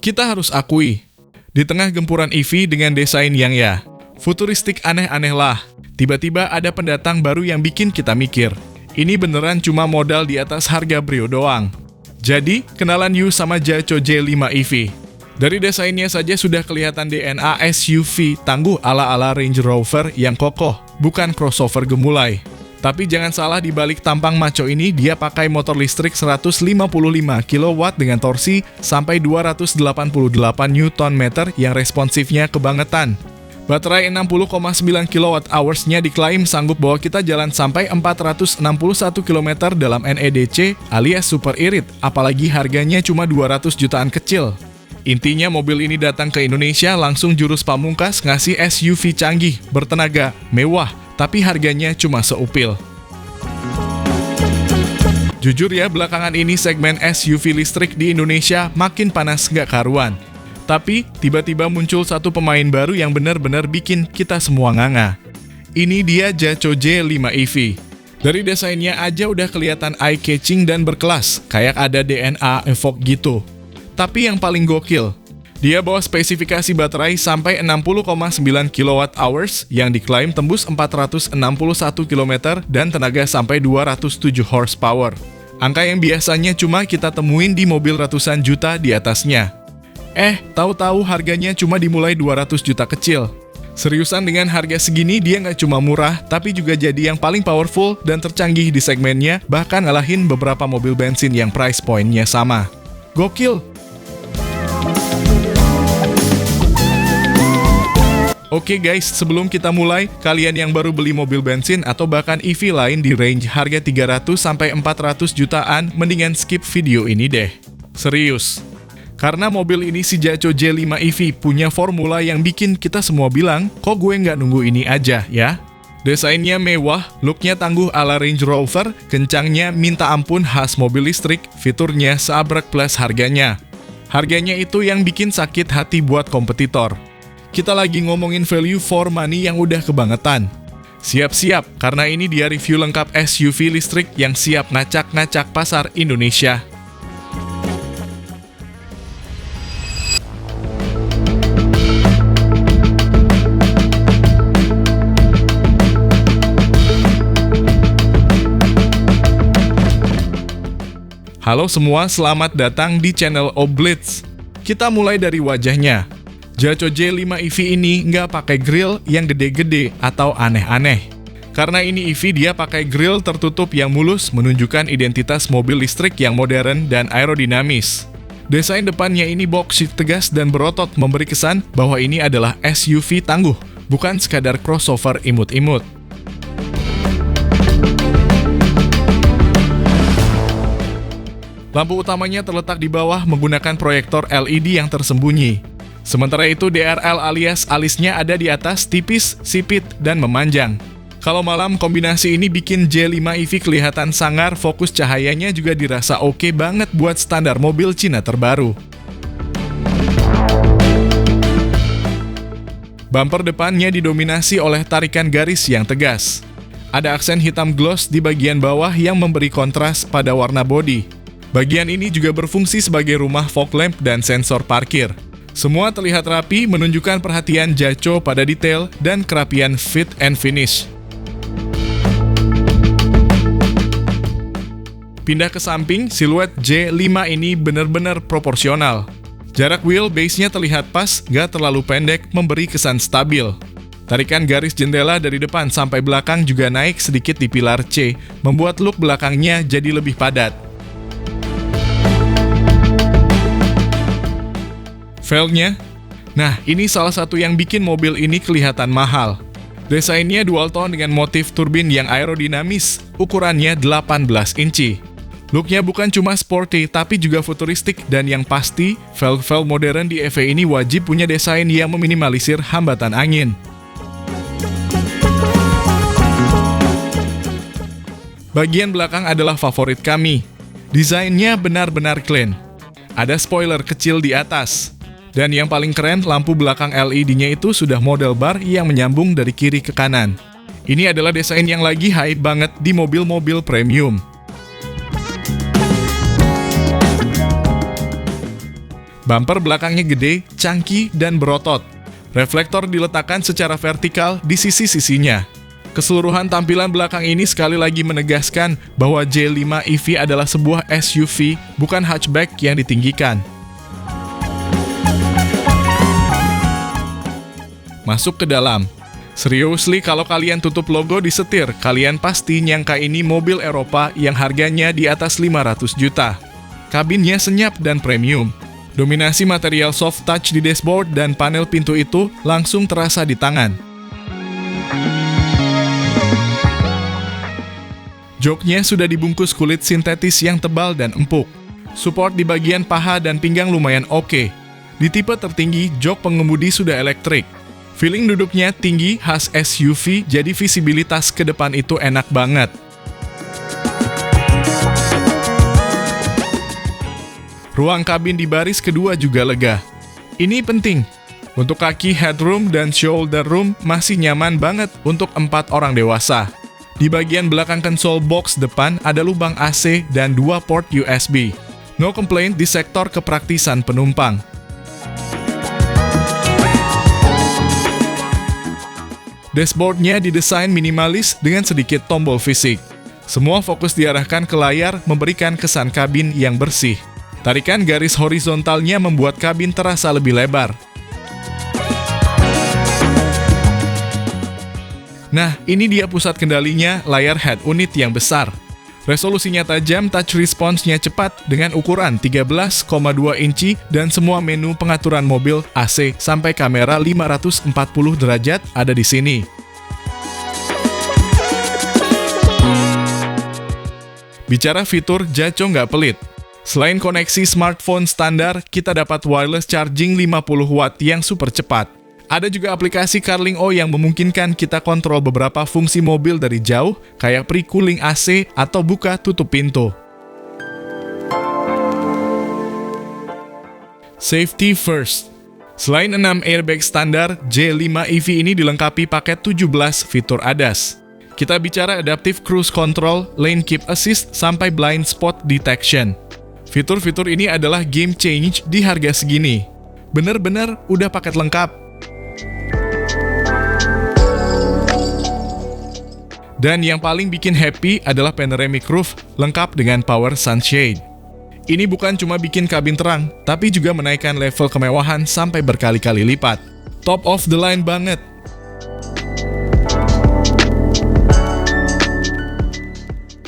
Kita harus akui, di tengah gempuran EV dengan desain yang futuristik aneh-aneh lah, tiba-tiba ada pendatang baru yang bikin kita mikir, ini beneran cuma modal di atas harga Brio doang. Jadi, kenalan yuk sama Jaco J5 EV. Dari desainnya saja sudah kelihatan DNA SUV tangguh ala-ala Range Rover yang kokoh, bukan crossover gemulai. Tapi jangan salah, di balik tampang maco ini dia pakai motor listrik 155 kW dengan torsi sampai 288 Nm yang responsifnya kebangetan. Baterai 60,9 kWh-nya diklaim sanggup bawa kita jalan sampai 461 km dalam NEDC alias super irit, apalagi harganya cuma 200 jutaan kecil. Intinya mobil ini datang ke Indonesia langsung jurus pamungkas ngasih SUV canggih, bertenaga, mewah, tapi harganya cuma seupil. Jujur ya, belakangan ini segmen SUV listrik di Indonesia makin panas gak karuan. Tapi, tiba-tiba muncul satu pemain baru yang benar-benar bikin kita semua nganga. Ini dia Jaco J5 EV. Dari desainnya aja udah kelihatan eye-catching dan berkelas, kayak ada DNA Evoque gitu. Tapi yang paling gokil, dia bawa spesifikasi baterai sampai 60,9 kWh yang diklaim tembus 461 km dan tenaga sampai 207 horsepower. Angka yang biasanya cuma kita temuin di mobil ratusan juta di atasnya. Tahu-tahu harganya cuma dimulai 200 juta kecil. Seriusan, dengan harga segini dia nggak cuma murah, tapi juga jadi yang paling powerful dan tercanggih di segmennya, bahkan ngalahin beberapa mobil bensin yang price point-nya sama. Gokil! Oke guys, sebelum kita mulai, kalian yang baru beli mobil bensin atau bahkan EV lain di range harga 300-400 jutaan, mendingan skip video ini deh. Serius. Karena mobil ini si Jaco J5 EV punya formula yang bikin kita semua bilang, kok gue nggak nunggu ini aja ya? Desainnya mewah, looknya tangguh ala Range Rover, kencangnya minta ampun khas mobil listrik, fiturnya seabrek plus harganya. Harganya itu yang bikin sakit hati buat kompetitor. Kita lagi ngomongin value for money yang udah kebangetan. Siap-siap, karena ini dia review lengkap SUV listrik yang siap ngacak-ngacak pasar Indonesia. Halo semua, selamat datang di channel Oblitz. Kita mulai dari wajahnya. Jaco J5 EV ini nggak pakai grill yang gede-gede atau aneh-aneh. Karena ini EV, dia pakai grill tertutup yang mulus, menunjukkan identitas mobil listrik yang modern dan aerodinamis. Desain depannya ini box seat tegas dan berotot, memberi kesan bahwa ini adalah SUV tangguh, bukan sekadar crossover imut-imut. Lampu utamanya terletak di bawah menggunakan proyektor LED yang tersembunyi. Sementara itu DRL alias alisnya ada di atas, tipis, sipit, dan memanjang. Kalau malam, kombinasi ini bikin J5 EV kelihatan sangar, fokus cahayanya juga dirasa oke banget buat standar mobil Cina terbaru. Bumper depannya didominasi oleh tarikan garis yang tegas. Ada aksen hitam gloss di bagian bawah yang memberi kontras pada warna bodi. Bagian ini juga berfungsi sebagai rumah fog lamp dan sensor parkir. Semua terlihat rapi, menunjukkan perhatian Jaco pada detail dan kerapian fit and finish. Pindah ke samping, siluet J5 ini benar-benar proporsional. Jarak wheelbase-nya terlihat pas, gak terlalu pendek, memberi kesan stabil. Tarikan garis jendela dari depan sampai belakang juga naik sedikit di pilar C, membuat look belakangnya jadi lebih padat. Velgnya? Nah, ini salah satu yang bikin mobil ini kelihatan mahal. Desainnya dual tone dengan motif turbin yang aerodinamis, ukurannya 18 inci. Looknya bukan cuma sporty, tapi juga futuristik, dan yang pasti, velg-velg modern di EV ini wajib punya desain yang meminimalisir hambatan angin. Bagian belakang adalah favorit kami. Desainnya benar-benar clean. Ada spoiler kecil di atas. Dan yang paling keren, lampu belakang LED-nya itu sudah model bar yang menyambung dari kiri ke kanan. Ini adalah desain yang lagi hype banget di mobil-mobil premium. Bumper belakangnya gede, chunky, dan berotot. Reflektor diletakkan secara vertikal di sisi-sisinya. Keseluruhan tampilan belakang ini sekali lagi menegaskan bahwa J5 EV adalah sebuah SUV, bukan hatchback yang ditinggikan. Masuk ke dalam. Seriously, kalau kalian tutup logo di setir, kalian pasti nyangka ini mobil Eropa yang harganya di atas 500 juta. Kabinnya senyap dan premium. Dominasi material soft touch di dashboard dan panel pintu itu langsung terasa di tangan. Joknya sudah dibungkus kulit sintetis yang tebal dan empuk. Support di bagian paha dan pinggang lumayan oke. Di tipe tertinggi, jok pengemudi sudah elektrik. Feeling duduknya tinggi khas SUV, jadi visibilitas ke depan itu enak banget. Ruang kabin di baris kedua juga lega. Ini penting. Untuk kaki headroom dan shoulder room masih nyaman banget untuk 4 orang dewasa. Di bagian belakang console box depan ada lubang AC dan 2 port USB. No complaint di sektor kepraktisan penumpang. Dashboardnya didesain minimalis dengan sedikit tombol fisik. Semua fokus diarahkan ke layar, memberikan kesan kabin yang bersih. Tarikan garis horizontalnya membuat kabin terasa lebih lebar. Nah, ini dia pusat kendalinya, layar head unit yang besar. Resolusinya tajam, touch response-nya cepat dengan ukuran 13,2 inci dan semua menu pengaturan mobil, AC, sampai kamera 540 derajat ada di sini. Bicara fitur, Jaco nggak pelit. Selain koneksi smartphone standar, kita dapat wireless charging 50 watt yang super cepat. Ada juga aplikasi CarLink-O yang memungkinkan kita kontrol beberapa fungsi mobil dari jauh, kayak pre-cooling AC atau buka tutup pintu. Safety first. Selain 6 airbag standar, J5 EV ini dilengkapi paket 17 fitur ADAS. Kita bicara adaptive cruise control, lane keep assist, sampai blind spot detection. Fitur-fitur ini adalah game change di harga segini. Bener-bener udah paket lengkap. Dan yang paling bikin happy adalah panoramic roof lengkap dengan power sunshade. Ini bukan cuma bikin kabin terang, tapi juga menaikkan level kemewahan sampai berkali-kali lipat. Top of the line banget.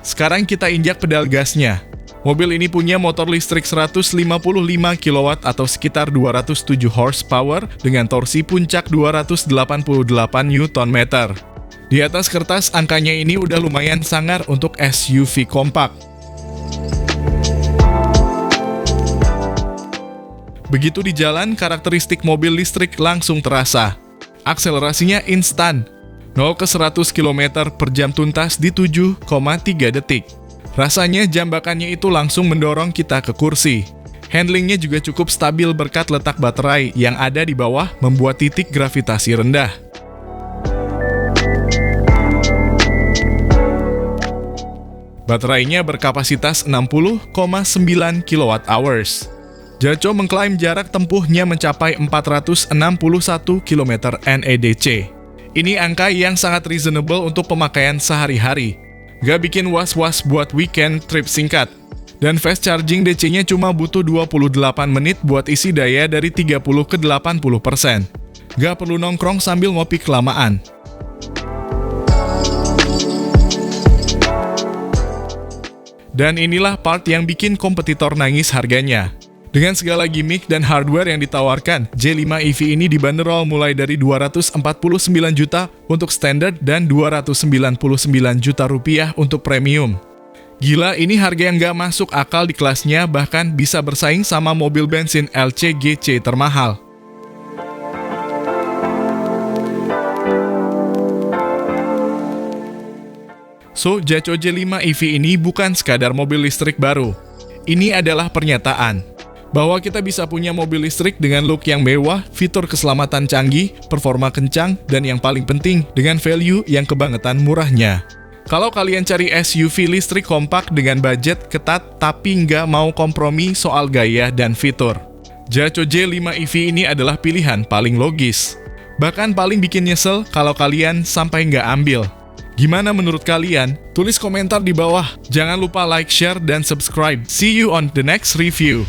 Sekarang kita injak pedal gasnya. Mobil ini punya motor listrik 155 kW atau sekitar 207 horsepower dengan torsi puncak 288 Nm. Di atas kertas, angkanya ini udah lumayan sangar untuk SUV kompak. Begitu di jalan, karakteristik mobil listrik langsung terasa. Akselerasinya instan. 0 ke 100 km per jam tuntas di 7,3 detik. Rasanya jambakannya itu langsung mendorong kita ke kursi. Handlingnya juga cukup stabil berkat letak baterai yang ada di bawah membuat titik gravitasi rendah. Baterainya berkapasitas 60,9 kWh. Jaco mengklaim jarak tempuhnya mencapai 461 km NEDC. Ini angka yang sangat reasonable untuk pemakaian sehari-hari. Gak bikin was-was buat weekend trip singkat. Dan fast charging DC-nya cuma butuh 28 menit buat isi daya dari 30 ke 80%. Gak perlu nongkrong sambil ngopi kelamaan. Dan inilah part yang bikin kompetitor nangis harganya. Dengan segala gimmick dan hardware yang ditawarkan, J5 EV ini dibanderol mulai dari 249 juta untuk standar dan 299 juta rupiah untuk premium. Gila, ini harga yang gak masuk akal di kelasnya, bahkan bisa bersaing sama mobil bensin LCGC termahal. So, Jaco J5 EV ini bukan sekadar mobil listrik baru. Ini adalah pernyataan bahwa kita bisa punya mobil listrik dengan look yang mewah, fitur keselamatan canggih, performa kencang, dan yang paling penting, dengan value yang kebangetan murahnya. Kalau kalian cari SUV listrik kompak dengan budget ketat tapi nggak mau kompromi soal gaya dan fitur, Jaco J5 EV ini adalah pilihan paling logis. Bahkan paling bikin nyesel kalau kalian sampai nggak ambil. Gimana menurut kalian? Tulis komentar di bawah. Jangan lupa like, share, dan subscribe. See you on the next review.